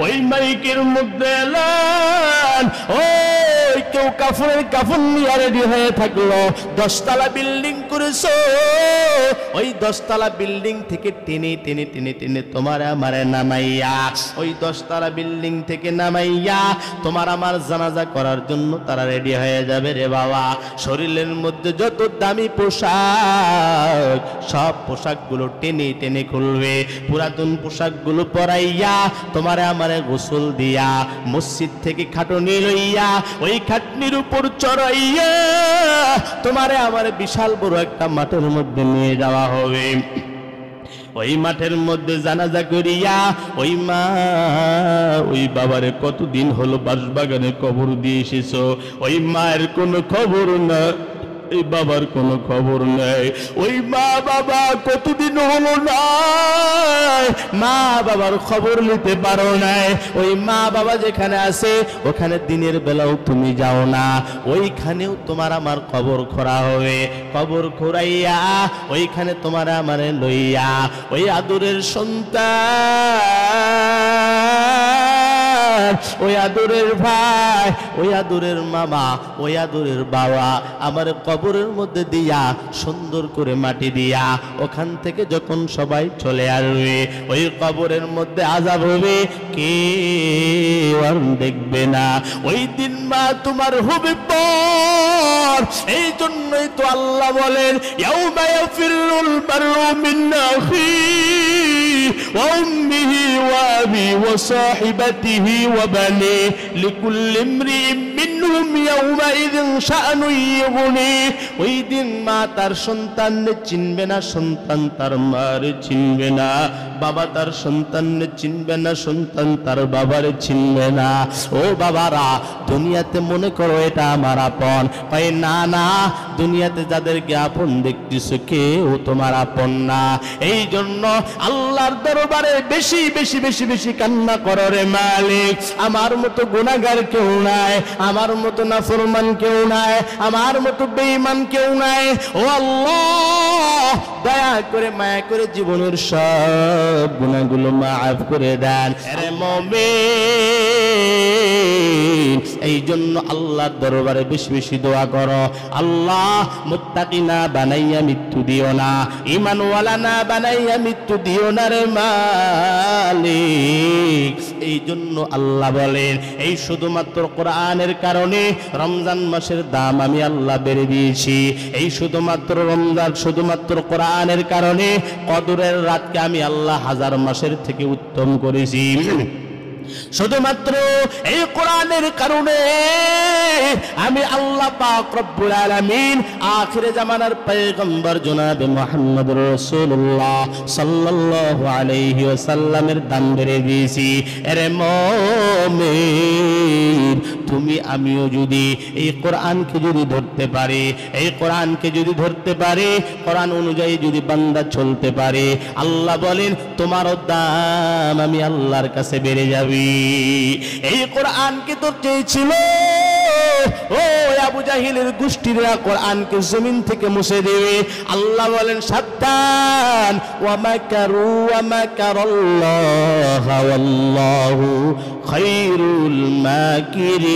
ওই মাইকের মধ্যে এলেন, ওই কেউ কাফনের কাফন নিয়ে রেডি হয়ে থাকলো, 10 তলা বিল্ডিং করেছো, ওই 10 তলা বিল্ডিং থেকে টেনে টেনে টেনে টেনে তোমার আমারে নামাইয়া, ওই 10 তলা বিল্ডিং থেকে নামাইয়া তোমার আমার জানাজা করার জন্য তারা রেডি হয়ে যাবে রে বাবা। শরীরের মধ্যে যত দামি পোশাক, সব পোশাকগুলো টেনে টেনে খুলবে, পুরাতন পোশাকগুলো পরাইয়া তোমারে আমারে গোসল দিয়া মসজিদ থেকে খাটনি লইয়া ওই খাটনির উপর চড়াইয়া তোমারে আমারে বিশাল বড় একটা মাঠের মধ্যে নিয়ে যাওয়া হবে। ওই মাঠের মধ্যে জানাজা করিয়া ওই মা ওই বাবারে কতদিন হলো বাঁশবাগানে কবর দিয়ে এসেছো, ওই মায়ের কোনো খবর না, এই বাবার কোনো খবর নাই। ওই মা বাবা কতদিন হলো নাই, মা বাবার খবর নিতে পারো নাই। ওই মা বাবা যেখানে আছে ওখানে দিনের বেলাও তুমি যাও না, ওইখানেও তোমার আমার কবর খোঁড়া হবে। কবর খোঁড়াইয়া ওইখানে তোমার আমারে লইয়া ওই আদরের সন্তান, ওই আদরের ভাই, ওই আদরের মামা, ওই আদরের বাবা আমার কবরের মধ্যে দিয়া সুন্দর করে মাটি দিয়া ওখান থেকে যখন সবাই চলে আসবে ওই কবরের মধ্যে আযাব হবে, কেউ আর দেখবে না। ওই দিন মা তোমার হবে পর। এই জন্যই তো আল্লাহ বলেন ইয়াউমা ইয়াফিরুল মারউ মিন আখিহি ওয়া উম্মিহি ওয়া আবিহি ওয়া সাহিবাতিহি ওয়া বানিহি লিকুল্লি ইমরিইন মিনহুম ইয়াউমাইযিন শাআনুন ইউগনি। ওই দিন মা তার সন্তানকে চিনবে না, সন্তান তার মারে চিনবে না, বাবা তার সন্তানকে চিনবে না, সন্তান তার বাবারে চিনবে না। ও বাবারা, দুনিয়াতে মনে করো এটা আমার আপন, কয় না না, দুনিয়াতে যাদেরকে আপন দেখতেছো কেউ তোমার আপন না। এই জন্য আল্লাহর দরবারে বেশি বেশি বেশি বেশি কান্না করো রে মালিক। আমার মতো গুনাহগার কেউ নাই, আমার মতো নাফরমান কেউ নাই, আমার মতো বেঈমান কেউ নাই। ও আল্লাহ, দয়া করে মায়া করে জীবনের সব গুনাহগুলো মাফ করে দেন রে মুমিন। এই জন্য আল্লাহর দরবারে বেশি বেশি দোয়া করো, আল্লাহ মুত্তাকিনা বানাইয়া মৃত্যু দিও না, ঈমানওয়ালা না বানাইয়া মৃত্যু দিও না রে মালিক। এই জন্য আল্লাহ বলেন এই শুধুমাত্র কোরআনের কারণে রমজান মাসের দাম আমি আল্লাহ বেড়ে দিয়েছি। এই শুধুমাত্র রমজান, শুধুমাত্র কোরআনের কারণে কদরের রাতকে আমি আল্লাহ 1000 মাসের থেকে উত্তম করেছি। শুধুমাত্র এই কোরআনের কারণে আমি আল্লাহ পাক রব্বুল আলামিন আখিরে জামানার পয়গম্বর জনাবে মুহাম্মদ রাসূলুল্লাহ সাল্লাল্লাহু আলাইহি ওয়াসাল্লামের দাম বেড়ে দিয়েছি। আরে মুমিন, তুমি আমিও যদি এই কোরআনকে যদি ধরতে পারি, এই কোরআনকে যদি ধরতে পারি, কোরআন অনুযায়ী যদি বান্দা চলতে পারে, আল্লাহ বলেন তোমারও দাম আমি আল্লাহর কাছে বেড়ে যাবে। এই কোরআনকে তো চেয়েছিল ও আবু জাহিলের গোষ্ঠীরা কোরআনকে জমিন থেকে মুছে দেবে। আল্লাহ বলেন সাবধান, ওয়া মাকারু ওয়া মাকারাল্লাহু ওয়াল্লাহু খায়রুল মাকিরিন।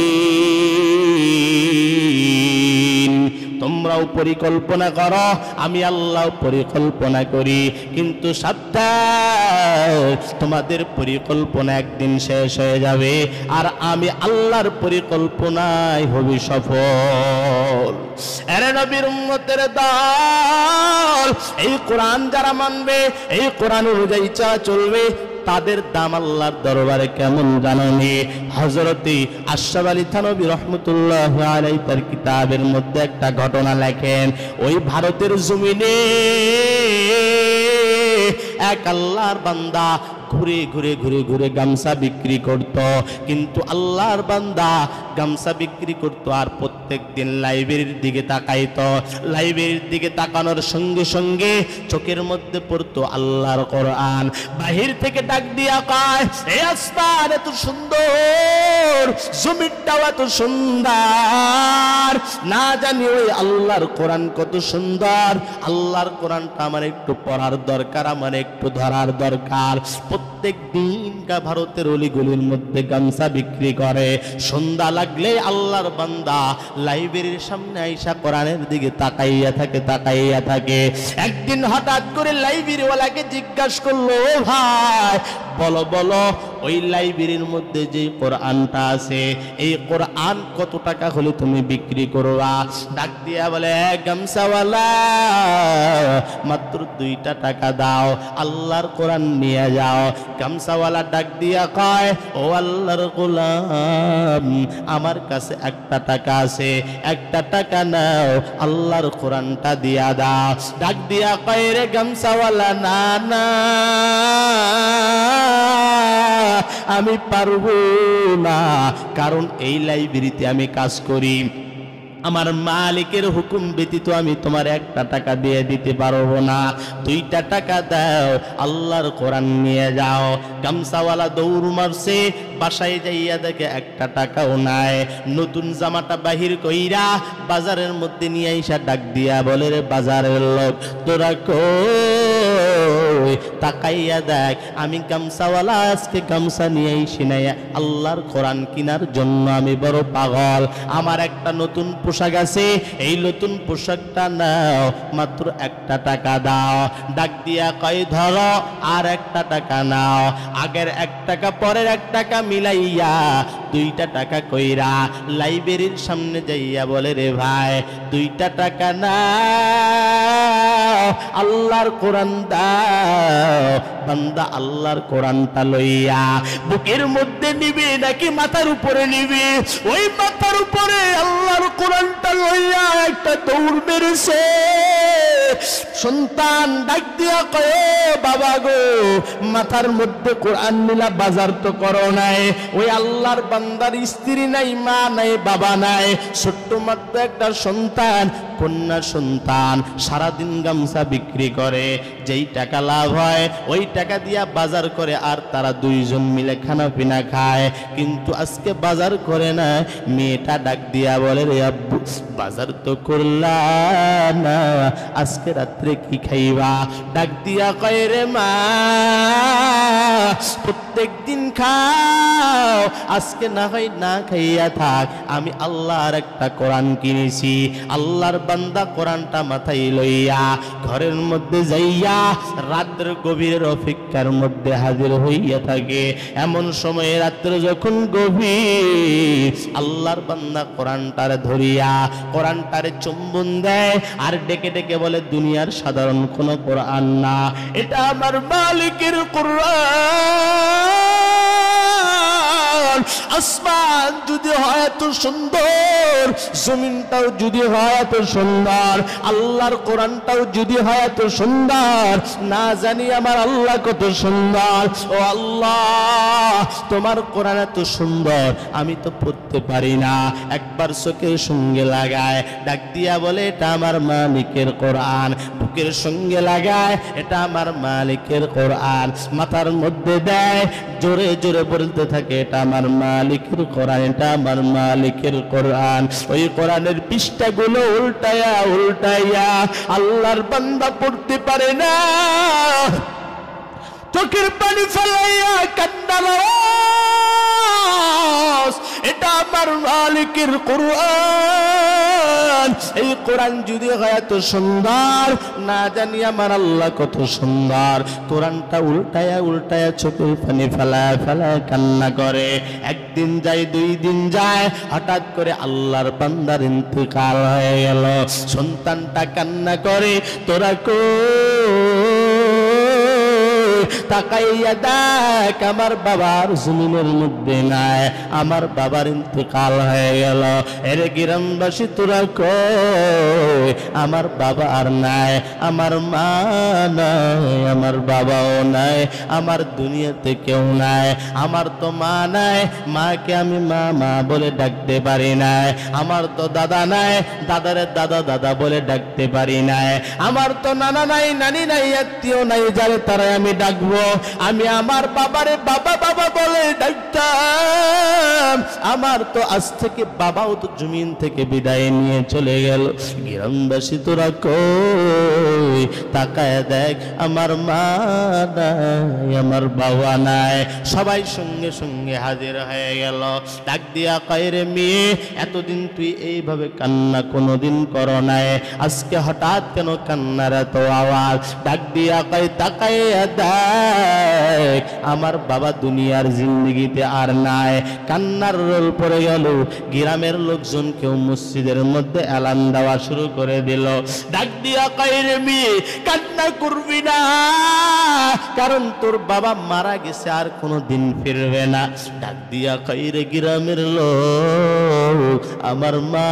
তোমরাও পরিকল্পনা করো, আমি আল্লাহ পরিকল্পনা করি, কিন্তু সাবধান, তোমাদের পরিকল্পনা একদিন শেষ হয়ে যাবে আর আমি আল্লাহর পরিকল্পনায় হবি সফল। আরে নবীর উম্মতের দল, এই কোরআন যারা মানবে, এই কোরআন অনুযায়ী চলবে, তাদের দাম আল্লাহর দরবারে কেমন জানেননি? হযরতে আশরাফ আলী থানভী রাহমাতুল্লাহি আলাইহি তার কিতাবের মধ্যে একটা ঘটনা লেখেন। ওই ভারতের জমিনে এক আল্লাহর বান্দা ঘুরে ঘুরে ঘুরে ঘুরে গামছা বিক্রি করত, কিন্তু আল্লাহর বান্দা গামছা বিক্রি করত আর প্রত্যেক দিন লাইব্রেরির দিকে তাকাইতো। লাইব্রেরির দিকে তাকানোর সঙ্গে সঙ্গে চোখের মধ্যে পড়তো আল্লাহর কোরআন। বাহির থেকে ডাক দিয়া কয়, এই আসমান এত সুন্দর, জমিনটাও এত সুন্দর, না জানি ওই আল্লাহর কোরআন কত সুন্দর। আল্লাহর কোরআনটা আমার একটু পড়ার দরকার, আমার একটু ধরার দরকার। প্রত্যেক দিন ভারতের অলিগলির মধ্যে গামছা বিক্রি করে। সন্ধ্যা লাগলে আল্লাহর বান্দা লাইব্রেরির সামনে আইসা কোরআনের দিকে তাকাইয়া থাকে। একদিন হঠাৎ করে লাইব্রেরিওয়ালাকে জিজ্ঞাসা করলো, ও ভাই বলো ওই লাইব্রেরির মধ্যে যে কোরআনটা আছে এই কোরআন কত টাকা হলে তুমি বিক্রি করবা? ডাক দিয়া বলে, গামছাওয়ালা মাত্র 2টা টাকা দাও, আল্লাহর কোরআন নিয়ে যাও। গামছাওয়ালা ডাক দিয়া কয়, ও আল্লাহর গোলাম আমার কাছে 1টা টাকা আছে, 1টা টাকা নাও, আল্লাহর কোরআনটা দিয়া দাও। ডাক দিয়া কয়, রে গামছাওয়ালা না না আমি পারবো না, কারণ এই লাইব্রেরিতে আমি কাজ করি, আমার মালিকের হুকুম ব্যতীত আমি তোমার 1টা টাকা দিয়ে দিতে পারবো না, 2টা টাকা দাও, আল্লাহর কোরআন নিয়ে যাও। গামছাওয়ালা দৌড় মারছে, বাসায় যাইয়া দেখে 1টা টাকাও নাই। নতুন জামাটা বাহির কইরা বাজারের মধ্যে নিয়ে আইসা ডাক দিয়া বলে, রে বাজারের লোক তোরা কই, তাকাইয়া দেখ আমি গামছাওয়ালা আজকে গামছা নিয়ে আইসি নাই, আল্লাহর কোরআন কেনার জন্য আমি বড় পাগল, আমার একটা নতুন পোশাক আছে, এই নতুন পোশাকটা নাও, মাত্র 1টা টাকা দাও। ডাক দিয়া কয়, ধরো আর 1টা টাকা নাও, আগের 1 টাকা পরের 1 টাকা মিলাইয়া 2টা টাকা কইরা লাইব্রেরির সামনে যাইয়া বলে, রে ভাই 2টা টাকা নাও, আল্লাহর কোরআন দাও। বান্দা আল্লাহর কোরআনটা লইয়া বুকের মধ্যে নিবে নাকি মাথার উপরে নিবে? ওই মাথার উপরে আল্লাহর কোরআনটা লইয়া একটা দৌড় মেরেছে। সন্তান ডাক দিয়া কয়, বাবা গো মাথার মধ্যে কোরআন নিলা, বাজার তো করো নাই, ওই আল্লাহর বান্দার স্ত্রী নাই, মা নাই, বাবা নাই, ছোট্ট মাত্র একটা সন্তান, কন্যা সন্তান, সারাদিন গামছা বিক্রি করে, যেই টাকা লাভ হয় ওই টাকা দিয়া বাজার করে, আর তারা 2জন মিলে খানা পিনা খায়। কিন্তু আজকে বাজার করে না। মেয়েটা ডাক দিয়া বলে, রে আব্বু বাজার তো করলাম না, আজকে রাত্রে কি খাইবা? ডাক দিয়া কয়, রে মা প্রত্যেক দিন খাও, আজকে না হয় না খাইয়া থাক, আমি আল্লাহর একটা কোরআন কিনেছি। আল্লাহর বান্দা কোরআনটা মাথায় লইয়া ঘরের মধ্যে যাইয়া রাতের গভীরের অপেক্ষার মধ্যে হাজির হইয়া থাকে। এমন সময়ে রাত্রে যখন গভীর, আল্লাহর বান্দা কোরআনটারে ধরিয়া কোরআনটারে চুম্বন দেয় আর ডেকে ডেকে বলে, দুনিয়ার সাধারণ কোনো কোরআন না, এটা আমার মালিকের কোরআন। আসমান যদি হয় এত সুন্দর, জমিনটাও যদি হয় এত সুন্দর, আল্লাহর কোরআনটাও যদি হয় এত সুন্দর, না জানি আমার আল্লাহ কত সুন্দর। ও আল্লাহ তোমার কোরআন এত সুন্দর, আমি তো পড়তে পারি না। একবার চোখের সঙ্গে লাগায় ডাক দিয়া বলে, এটা আমার মালিকের কোরআন। বুকের সঙ্গে লাগায়, এটা আমার মালিকের কোরআন। মাথার মধ্যে দেয়, জোরে জোরে বলতে থাকে, এটা আমার মালিকের কোরআন, এটা আমার মালিকের কোরআন। ওই কোরআনের পৃষ্ঠাগুলো উল্টায়া উল্টাইয়া আল্লাহর বান্দা পড়তে পারে না, চোখের পানি ফেলাইয়া কান্নার আওয়াজ, এটা আমার মালিকের কোরআন। এই কোরআন যদি হয় এত সুন্দর, না জানি আমার আল্লাহ কত সুন্দর। কোরআনটা উল্টায়া উল্টায়া চোখের পানি ফেলায় ফেলায় কান্না করে। একদিন যায়, 2 দিন যায়, হঠাৎ করে আল্লাহর বান্দার ইন্তেকাল হয়ে গেল। সন্তানটা কান্না করে, তোরা তাকাইয়া দেখ আমার বাবার জমিনের মধ্যে নাই, আমার বাবার ইন্তেকাল হয়ে গেল। এরে গ্রামবাসী তোরা কই, আমার বাবা আর নাই, আমার মা নাই, আমার বাবাও নাই, আমার দুনিয়াতে কেউ নাই। আমার তো মা নাই, মাকে আমি মা মা বলে ডাকতে পারি নাই। আমার তো দাদা নাই, দাদারে দাদা দাদা বলে ডাকতে পারি নাই। আমার তো নানা নাই, নানি নাই, আত্মীয় নাই, যারে তারা আমি ডাকবো। আমি আমার বাবারে বাবা বাবা বলে ডাকতাম, আমার তো আজ থেকে বাবাও তো জমিন থেকে বিদায় নিয়ে চলে গেল, গ্রামবাসী তোরা কই, তাকায় দেখ আমার মা নাই, আমার বাবা নাই। সবাই সঙ্গে সঙ্গে হাজির হয়ে গেল। ডাক দিয়া কয়, রে মেয়ে, এতদিন তুই এইভাবে কান্না কোনোদিন করো নাই, আজকে হঠাৎ কেন কান্নার এত আওয়াজ? ডাক দিয়া কয়, তাকাইয়া দেখ আমার বাবা দুনিয়ার জিন্দগিতে আর নাই। কান্নার রোল পড়ে গেল। গ্রামের লোকজন কেউ মসজিদের মধ্যে এলান দেওয়া শুরু করে দিল। ডাক দিয়া কয়, রে মেয়ে, কান্না করবি না, কারণ তোর বাবা মারা গেছে, আর কোনো দিন ফিরবে না। ডাক দিয়া কয়, রে গ্রামের লোক, আমার মা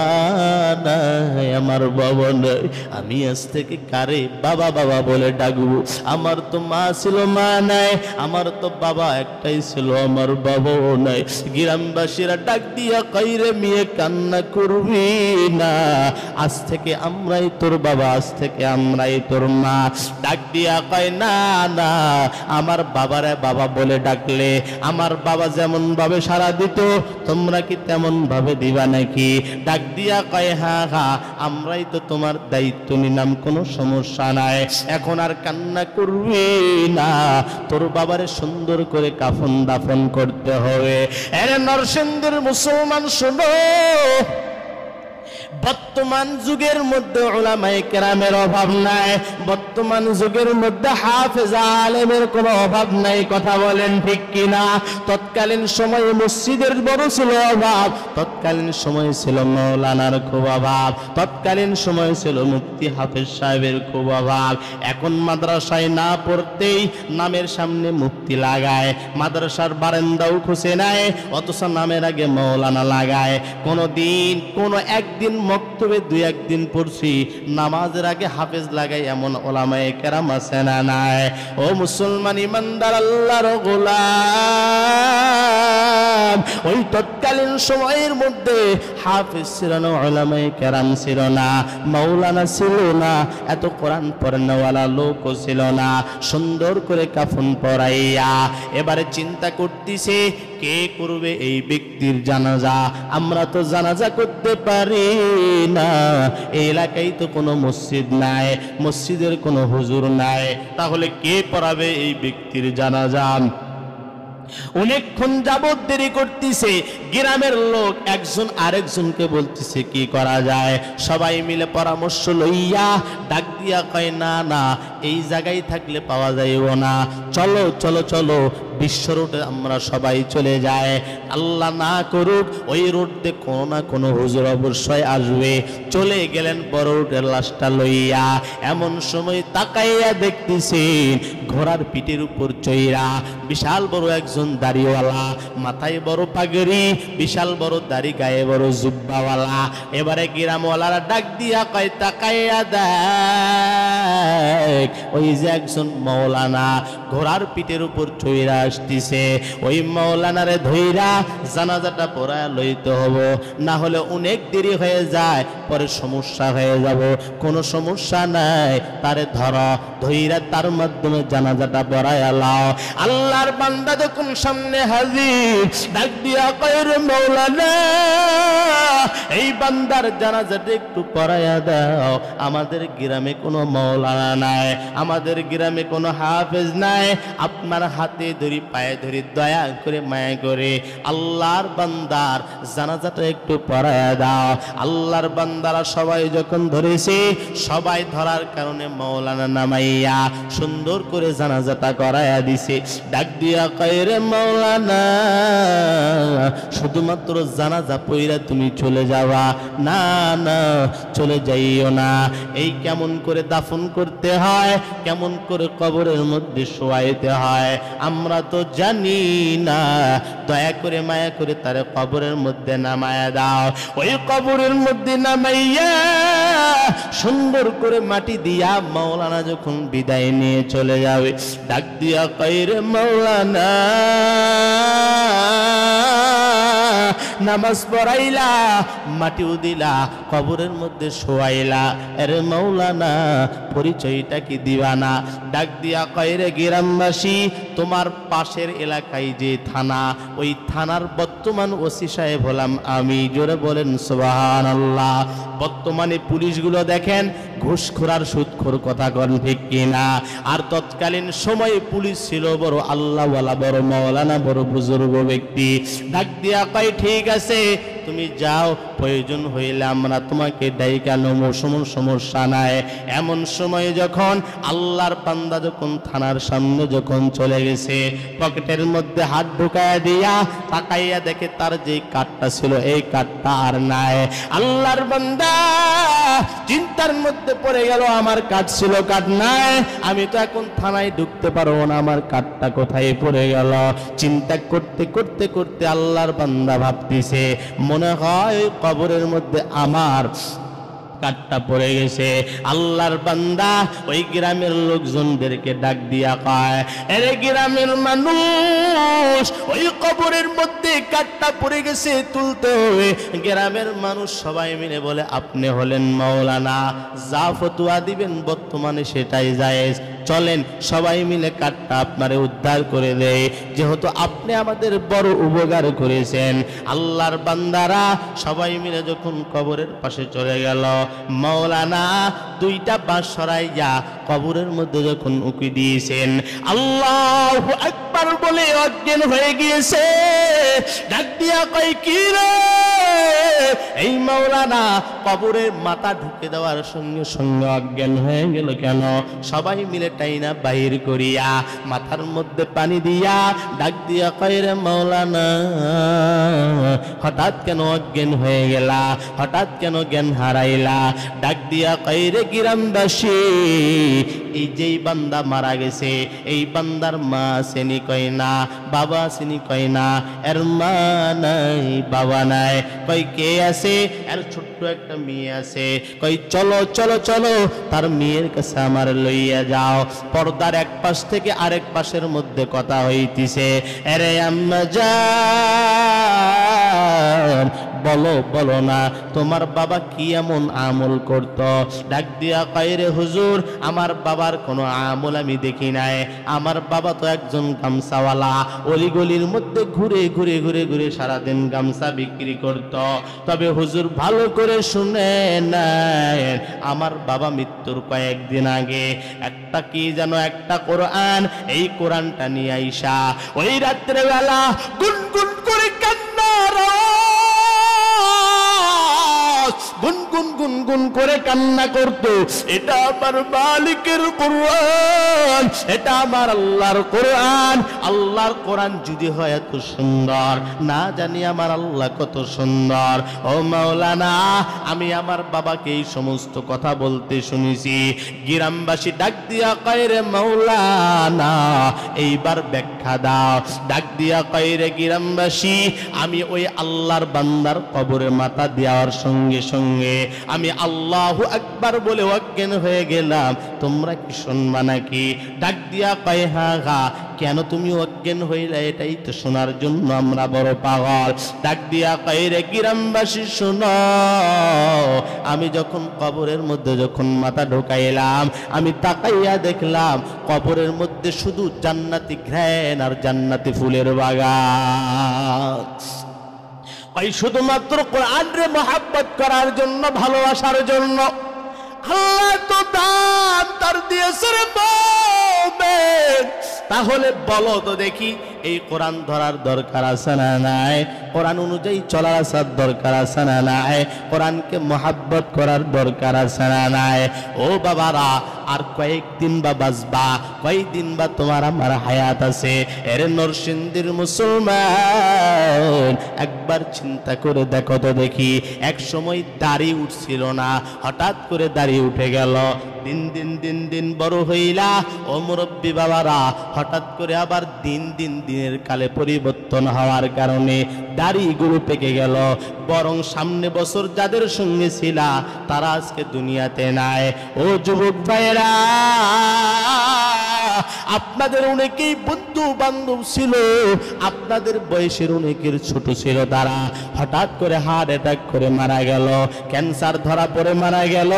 নাই, আমার বাবা নাই, আমি আজ থেকে কারে বাবা বাবা বলে ডাকবো? আমার তো মা ছিল, মা নাই, আমার তো বাবা একটাই ছিল, আমার বাবাও নাই। গ্রামবাসীরা ডাক দিয়া কয়, রে মেয়ে, কান্না করবি না, আজ থেকে আমরাই তোর বাবা, আজ থেকে আমরাই তোর মা। ডাক দিয়া কয়, না না, আমার বাবারে বাবা বলে ডাকলে আমার বাবা যেমন ভাবে সাড়া দিত তোমরা কি তেমন ভাবে দিবা নাকি? ডাক দিয়া কয়, হ্যাঁ হ্যাঁ, আমরাই তো তোমার দায়িত্ব নিলাম, কোনো সমস্যা নাই, এখন আর কান্না করবি না, তোর বাবারে সুন্দর করে কাফন দাফন করতে হবে। এরে নরসিংদীর মুসলমান শোনো, বর্তমান যুগের মধ্যে উলামায়ে কেরামের অভাব নাই, বর্তমান যুগের মধ্যে হাফেজ আলেমের কোনো অভাব নাই, কথা বলেন ঠিক কিনা? তৎকালীন সময়ে মসজিদের বড় ছিল অভাব, তৎকালীন সময়ে ছিল মাওলানার খুব অভাব, তৎকালীন সময়ে ছিল মুফতি হাফেজ সাহেবের খুব অভাব। এখন মাদ্রাসায় না পড়তেই নামের সামনে মুফতি লাগায়, মাদ্রাসার বারান্দাও খুঁজে নেয়, অথচ নামের আগে মাওলানা লাগায়। কোনো একদিন মক্তবে দুই একদিন পড়ছি, নামাজের আগে হাফেজ লাগাই, এমন ওলামায়ে কেরাম আছে না নাই? ও মুসলমান ইমানদার আল্লাহর গোলাম, ওই তৎকালীন সময়ের মধ্যে হাফেজ ছিল না, ওলামায়ে কেরাম ছিল না, মাওলানা ছিল না, এত কোরআন পড়নেওয়ালা লোকও ছিল না। সুন্দর করে কাফন পরাইয়া এবারে চিন্তা করতেছে কে করবে এই ব্যক্তির জানাজা? আমরা তো জানাজা করতে পারি না, এই এলাকায় তো কোনো মসজিদ নাই, মসজিদের কোনো হুজুর নাই, তাহলে কে পড়াবে এই ব্যক্তির জানাজা? অনেকক্ষণ যাবত দেরি করতেছে। গ্রামের লোক একজন আরেকজনকে বলতেছে কি করা যায়। সবাই মিলে পরামর্শ লইয়া ডাক দিয়া কয়, না না, এই জায়গায় থাকলে পাওয়া যাইব না, চলো চলো চলো বিশ্ব রোডে আমরা সবাই চলে যায়। আল্লাহ না করুক ওই রোড দিয়ে কোনো না কোনো হুজুর অবশ্যই আসবে। চলে গেলেন বড় রোডের লাশটা লইয়া। এমন সময় তাকাইয়া দেখতেছেন ঘোড়ার পিঠের উপর চইরা বিশাল বড় একজন দাড়িওয়ালা, মাথায় বড় পাগড়ি, বিশাল বড় দাড়ি, গায়ে বড় জুব্বাওয়ালা। এবারে গ্রামওয়ালারা ডাক দিয়া কয়, তাকাইয়া দেখ ওই যে একজন মাওলানা ঘোড়ার পিঠের উপর চইরা আসতেছে, ওই মাওলানারে ধইরা জানাজাটা পড়ায় লইতে হবো, না হলে অনেক দেরি হয়ে যায়, পরে সমস্যা হয়ে যাব। কোনো সমস্যা নাই, তারে ধইরা তার মাধ্যমে জানাজাটা পড়ায় লাও। আল্লাহর বান্দা যখন সামনে হাজির, ডাক দিয়া কয়, রে মাওলানা, এই বান্দার জানাজাটা একটু পড়ায়া দাও। আমাদের গ্রামে কোনো মাওলানা নাই, আমাদের গ্রামে কোনো হাফেজ নাই, আপনার হাতে ধরি পায়ে ধরি দয়া করে মায়া করে আল্লাহর বান্দার জানাজাটা একটু পড়ায়া দাও। আল্লাহর বান্দারা সবাই যখন ধরেছে, সবাই ধরার কারণে মাওলানা নামাইয়া সুন্দর করে জানাজাটা করায়া দিছে। ডাক দিয়া কয়, রে মাওলানা, শুধুমাত্র জানাজা পইরা তুমি চলে যাওয়া? না না, চলে যাইও না। এই কেমন করে দাফন করতে হয়, কেমন করে কবরের মধ্যে শোয়াইতে হয় আমরা তো জানি না। দয়া করে মায়া করে তারে কবরের মধ্যে নামায়া দাও। ওই কবরের মধ্যে নামাইয়া সুন্দর করে মাটি দিয়া মাওলানা যখন বিদায় নিয়ে চলে যাবে, ডাক দিয়া কয়, রে মাওলানা, নামাজ পড়াইলা, মাটিও দিলা, কবরের মধ্যে শোয়াইলা, এরে মাওলানা পরিচয়টা কি দিবা না? ডাক দিয়া কয়, রে গ্রামবাসী, তোমার পাশের এলাকায় যে থানা, ওই থানার বর্তমান ওসি সাহেব হলাম আমি। জোরে বলেন সুবহানাল্লাহ। বর্তমানে পুলিশগুলো দেখেন ঘুষখোর আর সুদখোর, কথা কন ঠিক কিনা? আর তৎকালীন সময়ে পুলিশ ছিল বড় আল্লাহওয়ালা, বড় মাওলানা, বড় বুজুর্গ ব্যক্তি। ডাক দিয়া কয়, ঠিক আছে তুমি যাও, প্রয়োজন হইলে আমরা তোমাকে ডাইকা নেব, সমস্যা নাই। এমন সময় যখন আল্লাহর বান্দা যখন থানার সামনে যখন চলে গেছে, পকেটের মধ্যে হাত ঢুকায়া দিয়া তাকাইয়া দেখে তার যে কার্ডটা ছিল এই কার্ডটা আর নাই। আল্লাহর বান্দা চিন্তার মধ্যে পড়ে গেল, আমার কার্ড ছিল, কার্ড নাই, আমি তো এখন থানায় ঢুকতে পারবো না, আমার কার্ডটা কোথায় পড়ে গেল? চিন্তা করতে করতে করতে আল্লাহর বান্দা ভাবতেছে, মনে হয় কবরের মধ্যে আমার কাটটা পড়ে গেছে। আল্লাহর বান্দা ওই গ্রামের লোকজনদেরকে ডাক দিয়া কয়, আরে গ্রামের মানুষ, ওই কবরের মধ্যে কাটটা পড়ে গেছে, তুলতে হবে। গ্রামের মানুষ সবাই মিলে বলে, আপনি হলেন মাওলানা, যা ফতোয়া দিবেন বর্তমানে সেটাই জায়েজ, চলেন সবাই মিলে কাটটা আপনারে উদ্ধার করে দেয়, যেহেতু আপনি আমাদের বড় উপকার করেছেন। আল্লাহর বান্দারা সবাই মিলে যখন কবরের পাশে চলে গেল, মাওলানা দুইটা বাঁশ সরাইয়া কবরের মধ্যে যখন উকি দিয়েছেন, আল্লাহু আকবার বলে অজ্ঞান হয়ে গিয়েছে। ডাক দিয়া কয়, কি রে? এই মাওলানা কবরের মাথা ঢুকে দেওয়ার সঙ্গে সঙ্গে অজ্ঞান হয়ে গেল কেন? সবাই মিলে টাইনা বাহির করিয়া মাথার মধ্যে পানি দিয়া ডাক দিয়া কয়, রে মাওলানা হঠাৎ কেন অজ্ঞান হয়ে গেলা? হঠাৎ কেন জ্ঞান হারাইলা? ডাক দিয়া কয়, রে গ্রামবাসী, এই যেই বান্দা মারা গেছে, এই বান্দার মা আসেনি? কয় না। বাবা আসেনি? কয় না। এর মা নাই, বাবা নাই। কয় কে আছে? এর ছোট্ট একটা মেয়ে আছে। কয় চলো চলো চলো, তার মেয়ের কাছে আমার লইয়া যাও। পর্দার এক পাশ থেকে আরেক পাশের মধ্যে কথা হইতিছে, আরে আম্মা জান, বলো বলো না, তোমার বাবা কি এমন আমল করত? ডাক দিয়া কয়, রে হুজুর, আমার বাবার কোনো আমল আমি দেখি নাই। আমার বাবা তো একজন গামছাওয়ালা, অলিগলির মধ্যে ঘুরে ঘুরে ঘুরে ঘুরে সারাদিন গামছা বিক্রি করত। তবে হুজুর ভালো করে শুনে নেন, আমার বাবা মৃত্যুর কয়েকদিন আগে একটা কি যেন একটা কোরআন, এই কোরআনটা নিয়ে আইসা ওই রাত্রেবেলা গুনগুন করে কান্নার গুনগুন গুনগুন করে কান্না করত। এটা আমার মালিকের কোরআন, এটা আমার আল্লাহর কোরআন। আল্লাহর কোরআন যদি হয় এত সুন্দর, না জানি আমার আল্লাহ কত সুন্দর। ও মাওলানা, আমি আমার বাবাকে এই সমস্ত কথা বলতে শুনেছি। গ্রামবাসী ডাক দিয়া কয়, রে মাওলানা এইবার ব্যাখ্যা দাও। ডাক দিয়া কয়, রে গ্রামবাসী, আমি ওই আল্লাহর বান্দার কবরে মাথা দেওয়ার সঙ্গে সঙ্গে আমি আল্লাহু আকবার বলে অজ্ঞান হয়ে গেলাম, তোমরা কি শুনবা নাকি? ডাক দিয়া কয়, হ্যাঁ হ্যাঁ, কেন তুমি অজ্ঞান হইলে? এটাই তো শোনার জন্য আমরা বড় পাগল। ডাক দিয়া কয়, রে গ্রামবাসী শোনো, আমি যখন কবরের মধ্যে যখন মাথা ঢোকাইলাম, আমি তাকাইয়া দেখলাম কবরের মধ্যে শুধু জান্নাতি ঘ্রাণ আর জান্নাতি ফুলের বাগান। ওই শুধুমাত্র কোরআনে মহব্বত করার জন্য, ভালোবাসার জন্য আল্লাহ তো দান তার দিয়েছে রে মুমিন। তাহলে বলো তো দেখি, এই কোরআন ধরার দরকার আছে না নাই? কোরআন অনুযায়ী চলার আসার দরকার আছে না নাই? কোরআনকে মহব্বত করার দরকার আছে না নাই? ও বাবারা, আর কয়েকদিন বা বাঁচবা, কয়েকদিন বা তোমার আমার হায়াত আছে। এর নরসিংদীর মুসলমান, একবার চিন্তা করে দেখো তো দেখি, এক সময় দাড়ি উঠছিল না, হঠাৎ করে দাড়ি উঠে গেল। দিন দিন দিন দিন বড় হইলা ও মুরব্বী বাবারা, হঠাৎ করে আবার দিন দিন দিনের কালে পরিবর্তন হওয়ার কারণে দাড়িগুলো পেকে গেল। বরং সামনে বছর যাদের সঙ্গে ছিলা তারা আজকে দুনিয়াতে নাই। ও যুবক ভাইরা, আপনাদের অনেকেই বন্ধু বান্ধব ছিল, আপনাদের বয়সের অনেকের ছোট ছিল, তারা হঠাৎ করে হার্ট অ্যাটাক করে মারা গেল, ক্যান্সার ধরা পড়ে মারা গেল,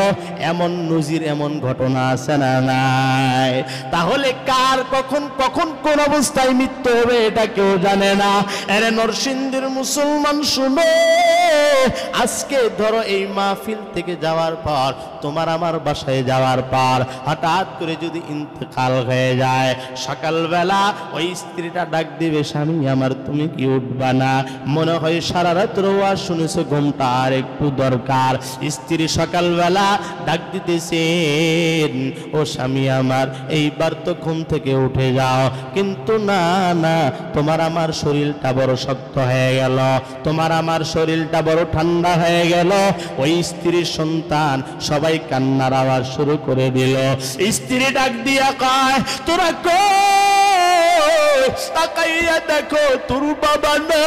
এমন নজির এমন ঘটনা আছে না নাই? তাহলে কার কখন কখন কোন অবস্থায় মৃত্যু হবে এটা কেউ জানে না। এরে নরসিংদীর মুসলমান শুনো, আজকে ধরো এই মাহফিল থেকে যাওয়ার পর, তোমার আমার বাসায় যাওয়ার পর হঠাৎ করে যদি ইন্তেকাল হয়ে যায়, সকালবেলা ওই স্ত্রীটা ডাক দিবে, স্বামী আমার তুমি কি উঠবা না? মনে হয় সারা রাত ওয়াজ শুনেছো, ঘুমটা আর একটু দরকার। স্ত্রী সকালবেলা ডাক দিতেছেন, ও স্বামী আমার এইবার তো ঘুম থেকে উঠে যাও। কিন্তু না না, তোমার আমার শরীরটা বড় শক্ত হয়ে গেল, তোমার আমার শরীরটা বড় ঠান্ডা হয়ে গেল। ওই স্ত্রীর সন্তান সবাই কান্নার আওয়াজ শুরু করে দিল। স্ত্রী ডাক দিয়া কয়, তোরা কই? তাকাইয়া দেখো তোর বাবা নাই,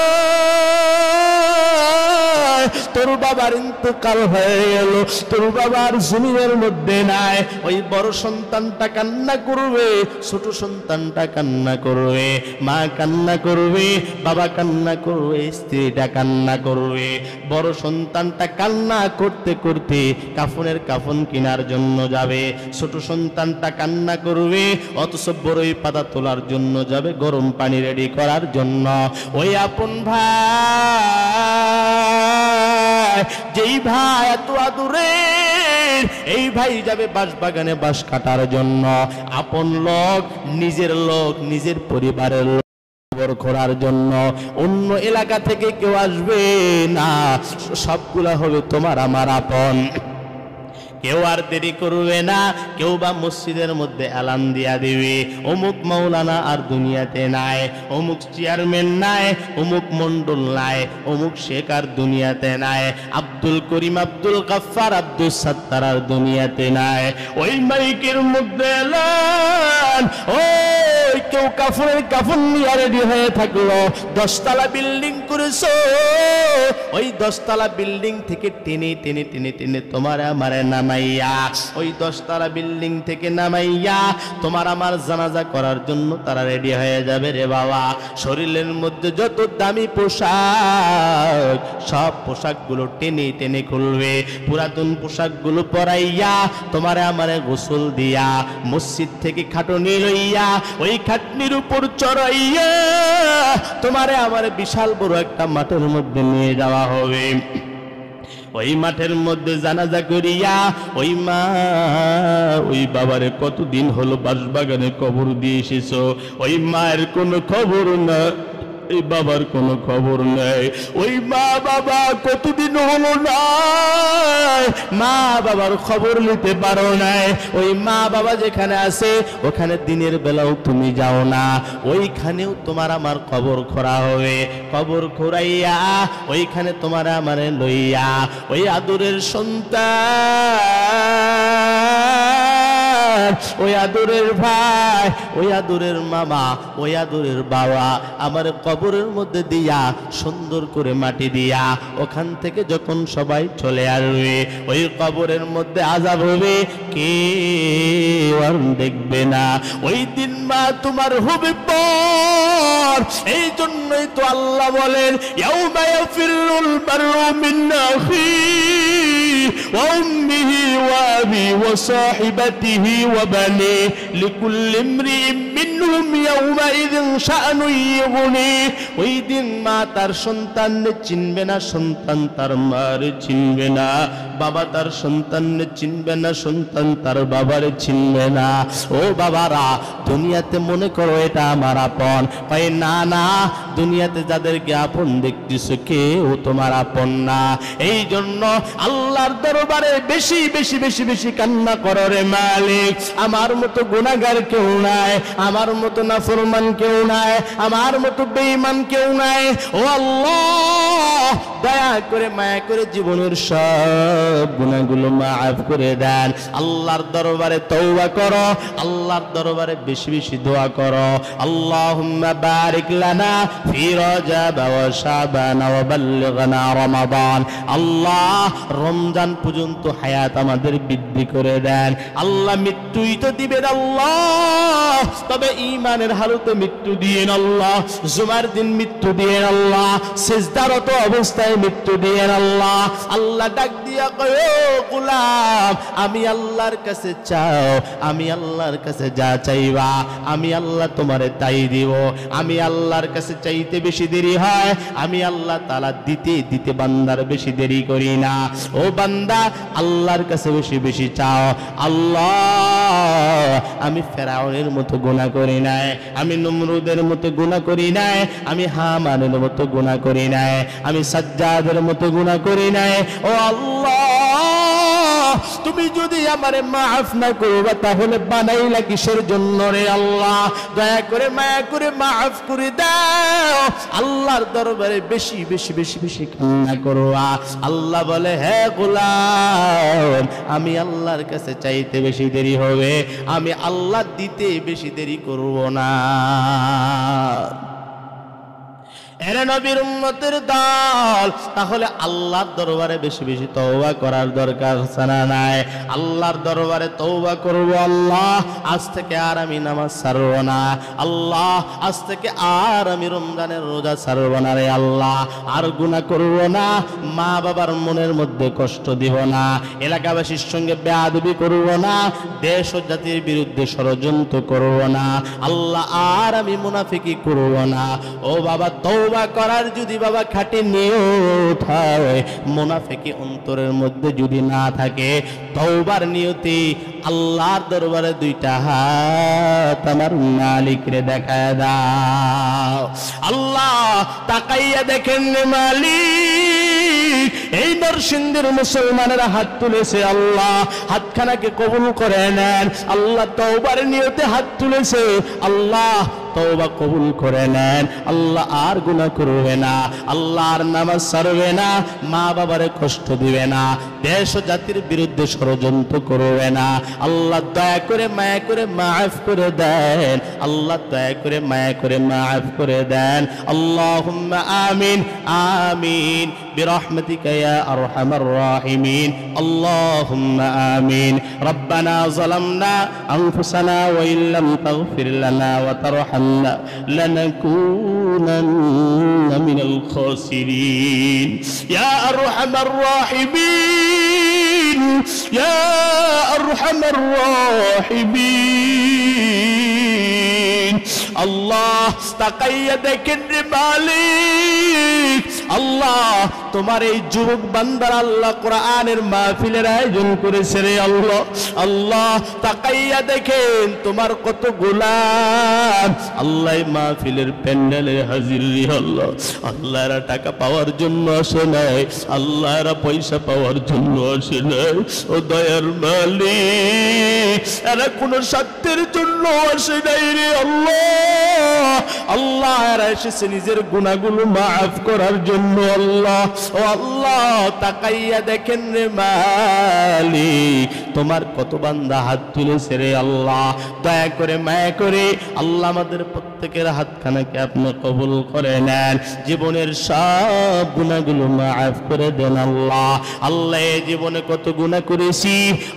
তোর বাবার ইন্তেকাল হয়ে গেল, তোর বাবার জমিনের মধ্যে নাই। ওই বড় সন্তানটা কান্না করবে, ছোট সন্তানটা কান্না করবে, মা কান্না করবে, বাবা কান্না করবে, স্ত্রীটা কান্না করবে। বড় সন্তানটা কান্না করতে করতে কাফনের কাফন কেনার জন্য যাবে, ছোট সন্তানটা কান্না করবে, অথচ বড়ই পাতা তোলার জন্য যাবে, গরম পানি রেডি করার জন্য। ওই আপন ভাই, যেই ভাই এত আদুরের, এই ভাই যাবে বাঁশবাগানে বাঁশ কাটার জন্য। আপন লোক, নিজের পরিবারের লোক খবর করার জন্য অন্য এলাকা থেকে কেউ আসবে না, সবগুলা হবে তোমার আমার আপন। কেউ আর দেরি করবে না, কেউ বা মসজিদের মধ্যে এলান দিয়া দিবে, অমুক মাওলানা আর দুনিয়াতে নাই, অমুক চেয়ারম্যান নাই, অমুক মন্ডল নাই, অমুক শেখ আর দুনিয়াতে নাই, আব্দুল করিম, আব্দুল গাফফার, আব্দুল সাত্তার আর দুনিয়াতে নাই। ওই মাইকের মধ্যে এলান, ওই কেউ কাফন নিয়ে রেডি হয়ে থাকলো, 10 তলা বিল্ডিং করেছো, ওই 10 তলা বিল্ডিং থেকে টেনে টেনে টেনে টেনে তোমার আমারে নামাইয়া, ওই 10 তলা বিল্ডিং থেকে নামাইয়া তোমার আমার জানাজা করার জন্য তারা রেডি হয়ে যাবে রে বাবা। শরীরের মধ্যে যত দামি পোশাক, সব পোশাকগুলো টেনে টেনে খুলবে, পুরাতন পোশাকগুলো পরাইয়া তোমারে আমারে গোসল দিয়া মসজিদ থেকে খাটনি লইয়া ওই খাটনির উপর চড়াইয়া তোমারে আমারে বিশাল বড় একটা মাঠের মধ্যে নিয়ে যাওয়া হবে। ওই মাঠের মধ্যে জানাজা করিয়া ওই মা ওই বাবারে কতদিন হলো বাঁশবাগানে কবর দিয়ে এসেছো, ওই মায়ের কোনো খবর না, এই বাবার কোনো খবর নাই। ওই মা বাবা কতদিন হলো নাই, মা বাবার খবর নিতে পারো নাই। ওই মা বাবা যেখানে আছে ওখানে দিনের বেলাও তুমি যাও না, ওইখানেও তোমার আমার কবর খোঁড়া হবে। কবর খোঁড়াইয়া ওইখানে তোমার আমারে লইয়া ওই আদরের সন্তান, ওই আদরের ভাই, ওই আদরের মামা, ওই আদরের বাবা আমার কবরের মধ্যে দিয়া সুন্দর করে মাটি দিয়া ওখান থেকে যখন সবাই চলে আসবে ওই কবরের মধ্যে আযাব হবে, কেউ আর দেখবে না। ওই দিন মা তোমার হবে পর। এই জন্যই তো আল্লাহ বলেন, ইয়াউমা ইয়াফিরুল মারউ মিন আখিহি ওয়া উম্মিহি ওয়া আবিহি ওয়া সাহিবাতিহি ওয়া বানিহি লিকুল্লি ইমরিইন মিনহুম ইয়াউমাইযিন শাআনুন ইউগনি। ওই দিন মা তার সন্তানকে চিনবে না, সন্তান তার মারে চিনবে না, বাবা তার সন্তানকে চিনবে না, সন্তান তার বাবারে চিনবে না। ও বাবারা, দুনিয়াতে মনে করো এটা আমার আপন, কয় না না, দুনিয়াতে যাদেরকে আপন দেখতেছো কেউ তোমার আপন না। এই জন্য আল্লাহর দরবারে বেশি বেশি বেশি বেশি কান্না করো রে মালিক। আমার মতো গুনাহগার কেউ নাই, আমার মতো নাফরমান কেউ নাই, আমার মতো বেঈমান কেউ নাই। ও আল্লাহ, দয়া করে মায়া করে জীবনের সব গুনাহগুলো মাফ করে দেন। আল্লাহর দরবারে তওবা করো, আল্লাহর দরবারে বেশি বেশি দোয়া করো। আল্লাহুম্মা বারিক লানা ফি রজব ওয়া শাবান ওয়া বাল্লিগনা রমাদান। আল্লাহ, রমজান পর্যন্ত হায়াত আমাদের বৃদ্ধি করে দেন। আল্লাহ, মৃত্যুই তো দিবেন আল্লাহ, তবে ঈমানের হালতে মৃত্যু দিয়েন আল্লাহ, জুমার দিন মৃত্যু দিয়েন আল্লাহ, সিজদারত অবস্থায় মৃত্যু দিয়েন আল্লাহ। আল্লাহ ডাক দিয়া কয়, ও গোলাম, আমি আল্লাহর কাছে চাও, আমি আল্লাহর কাছে যা চাইবা আমি আল্লাহ তোমারে তাই দিব। আমি আল্লাহর কাছে চাইতে বেশি দেরি হয়, আমি আল্লাহ তাআলা দিতে দিতে বান্দার বেশি দেরি করি না। ও বান্দা, আল্লাহর কাছে বেশি বেশি চাও। আল্লাহ, আমি ফেরাউনের মতো গুনাহ করি নাই, আমি নমরুদের মতো গুনাহ করি নাই, আমি হামানের মতো গুনাহ করি নাই, আমি সাজ্জাদের মতো গুনাহ করি নাই। ও আল্লাহ, তুমি যদি আমারে মাফ না করবা তাহলে বানাইলা কিসের জন্য রে আল্লাহ? দয়া করে মায়া করে মাফ করে দাও। আল্লাহর দরবারে বেশি বেশি বেশি বেশি কান্না করবা। আল্লাহ বলে, হে গোলাম, আমি আল্লাহর কাছে চাইতে বেশি দেরি হবে, আমি আল্লাহ দিতে বেশি দেরি করব না। এরা নবীর উম্মতের দল, তাহলে আল্লাহর দরবারে বেশি বেশি তওবা করার দরকার ছাড়া নাই। আল্লাহর দরবারে তওবা করব, আল্লাহ আজ থেকে আর আমি নামাজ ছাড়ব না, আল্লাহ আজ থেকে আর আমি রমজানের রোজা ছাড়ব না রে আল্লাহ, আর গুনাহ করব না, মা বাবার মনের মধ্যে কষ্ট দিব না, এলাকাবাসীর সঙ্গে বেয়াদবি করব না, দেশ ও জাতির বিরুদ্ধে ষড়যন্ত্র করব না, আল্লাহ আর আমি মুনাফিকি করব না। ও বাবা, তওবা করার যদি বাবা খাঁটি নিয়ত হয়, মুনাফিকি অন্তরের মধ্যে যদি না থাকে, তওবার নিয়তে আল্লাহর দরবারে দুইটা হাত আমার মালিকরে দেখায় দাও। আল্লাহ তাকাইয়া দেখেন মালিক, এই নরসিংদীর মুসলমানেরা হাত তুলেছে, আল্লাহ হাতখানাকে কবুল করে নেন। আল্লাহ তওবার নিয়তে হাত তুলেছে, আল্লাহ তওবা কবুল করে নেন। আল্লাহ আর গুনাহ করবে না, আল্লাহ আর নামাজ ছাড়বে না, মা বাবারে কষ্ট দিবে না, দেশ ও জাতির বিরুদ্ধে ষড়যন্ত্র করবে না। আল্লাহ দয়া করে মায়া করে মাফ করে দেন, আল্লাহ দয়া করে মায়া করে মাফ করে দেন। আল্লাহুম্মা আমিন আমিন বিরহমাতিকা ইয়া আরহামার রাহিমিন। আল্লাহুম্মা আমিন। রব্বানা যালামনা আনফুসানা ওয়া ইল্লাম তাগফির লানা ওয়া তারহামনা লানাকুনান্না মিনাল খাসিরিন। ইয়া আরহামার রাহিমিন, ইয়া আরহামার রাহিমিন। আল্লাহ তাকাইয়া দেখেন রে মালিক, আল্লাহ তোমার এই যুবক বান্দার আল্লাহ কোরআনের মাহফিলের আয়োজন করেছে রে আল্লাহ। আল্লাহ তাকাইয়া দেখেন তোমার কত গোলাম আল্লাহ মাহফিলের প্যান্ডেলে হাজির রে আল্লাহ। আল্লাহ এরা টাকা পাওয়ার জন্য আসে নাই, আল্লাহ এরা পয়সা পাওয়ার জন্য আসে নাই। ও দয়ার মালিক, এরা কোন স্বার্থের জন্য আসে নাই রে আল্লাহ। আল্লাহ এরা এসেছে নিজের গুনাহগুলো মাফ করার জন্য আল্লাহ। ও আল্লাহ তাকাইয়া দেখেন রে মালিক, তোমার কত বান্দা হাত তুলেছে রে আল্লাহ। দয়া করে মায়া করে আল্লাহ আমাদের প্রত্যেকের হাতখানাকে আপনি কবুল করে নেন, জীবনের সব গুনাহগুলো মাফ করে দেন আল্লাহ। আল্লাহ এই জীবনে কত গুনাহ করেছি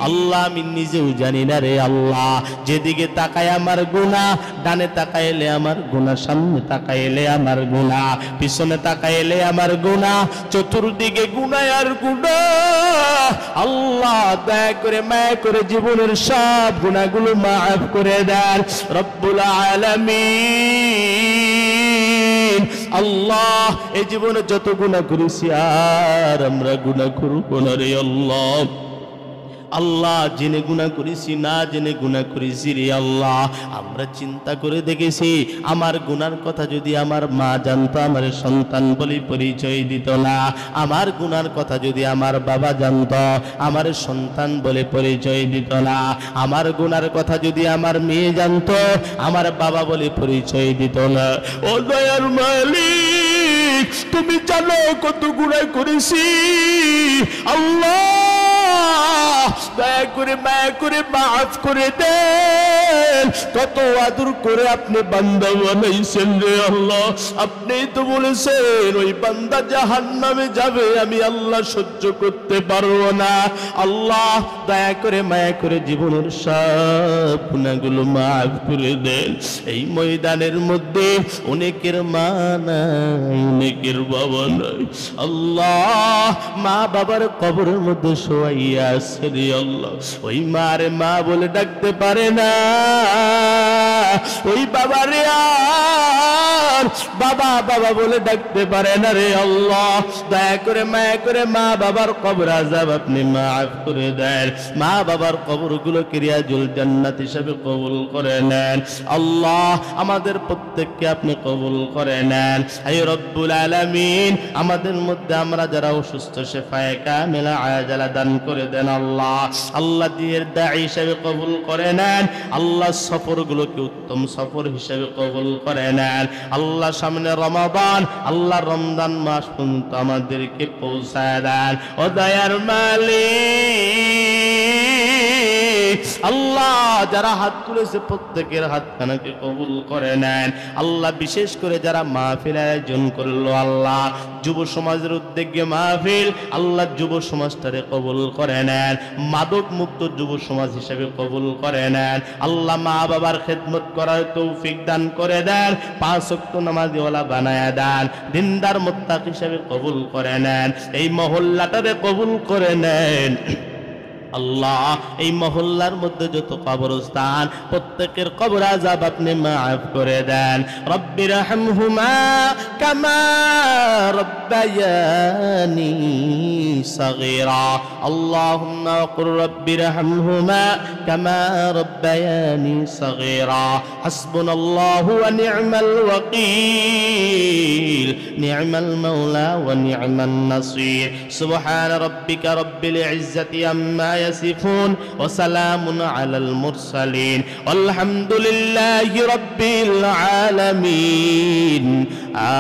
আল্লাহ আমি নিজেও জানি না রে আল্লাহ। যেদিকে তাকায় আমার গুনাহ, ডানে তাকাইলে আমার গুনাহ, সামনে তাকাইলে আমার গুনাহ, পিছনে তাকাইলে আমার গুনাহ, চতুর্দিকে গুনাহ আর গুনাহ। আল্লাহ দয়া করে মায়া করে জীবনের সব গুনাহগুলো মাফ করে দেন রব্বুল আলামিন। আল্লাহ এই জীবনে যত গুনাহ করেছি আর আমরা গুনাহ করব না রে আল্লাহ। আল্লাহ জেনে গুনাহ করেছি না জেনে গুনাহ করেছি রে আল্লাহ। আমরা চিন্তা করে দেখেছি আমার গুনার কথা যদি আমার মা জানতো আমার সন্তান বলে পরিচয় দিত না, আমার গুনার কথা যদি আমার বাবা জানতো আমার সন্তান বলে পরিচয় দিত না, আমার গুনার কথা যদি আমার মেয়ে জানতো আমার বাবা বলে পরিচয় দিত না। ও দয়ার মালিক, তুমি জানো কত গুনাহ করেছি আল্লাহ। দয়া করে মায়া করে মাফ করে দেন। কত আদর করে আপনি বান্দা বানাইছেন রে আল্লাহ। আপনিই তো বলেছেন ওই বান্দা জাহান্নামে যাবে, আমি আল্লাহ সহ্য করতে পারবো না। আল্লাহ দয়া করে মায়া করে জীবনের সব গুনাহগুলো মাফ করে দেন। এই ময়দানের মধ্যে অনেকের মা নাই, অনেকের বাবা নাই। আল্লাহ মা বাবার কবরের মধ্যে শোয়াইয়া আছে রে আল্লাহ। ওই মারে মা বলে ডাকতে পারে না, ওই বাবারে আর বাবা বাবা বলে ডাকতে পারে না রে আল্লাহ। দয়া করে মায়া করে মা বাবার কবর আযাব আপনি মাফ করে দেন। মা বাবার কবরগুলো কিরিয়াজুল জান্নাত হিসেবে কবুল করে নেন আল্লাহ। আমাদের প্রত্যেককে আপনি কবুল করে নেন হে রব্বুল আলামিন। আমাদের মধ্যে আমরা যারা অসুস্থ শেফায়ে কামিলা আজালা দান করে দেন আল্লাহ। আল্লাহ দিনের দাঈ হিসেবে কবুল করে নেন আল্লাহ। সফরগুলোকে উত্তম সফর হিসেবে কবুল করে নেন আল্লাহ। সামনে রমাদান আল্লাহ, রমজান মাস পর্যন্ত আমাদেরকে পৌঁছায় দেন ও দয়ার মালিক। আল্লাহ যারা হাত তুলেছে প্রত্যেকের হাতখানাকে কবুল করে নেন আল্লাহ। বিশেষ করে যারা মাহফিল আয়োজন করলো আল্লাহ, যুব সমাজের উদ্যোগে মাহফিল আল্লাহ, যুব সমাজটারে কবুল করে নেন। মাদক মুক্ত যুব সমাজ হিসেবে কবুল করে নেন আল্লাহ। মা বাবার খেদমত করার তৌফিক দান করে দেন। 5 ওয়াক্ত নামাজওয়ালা বানায়া দেন। দিনদার মুত্তাক হিসেবে কবুল করে নেন। এই মহল্লাটারে কবুল করে নেন আল্লাহ। এই মহল্লার মধ্যে যত কবরস্থান প্রত্যেকের কবর আযাব আপনি মাফ করে দেন। রব্বির রহমহুমা কামা রব্বায়ানি সগীরা। আল্লাহুম্মা কুর রব্বির রহমহুমা কামা রব্বায়ানি সগীরা। হাসবুনাল্লাহু ওয়া নি'মাল ওয়াকিল, নি'মাল মাওলা ওয়া নি'মান নাসীর। সুবহান রাব্বিকা রাব্বিল ইজ্জাতি আম্মা يصفون وسلام على المرسلين والحمد لله رب العالمين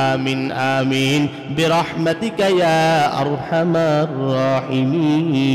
آمين آمين برحمتك يا أرحم الراحمين.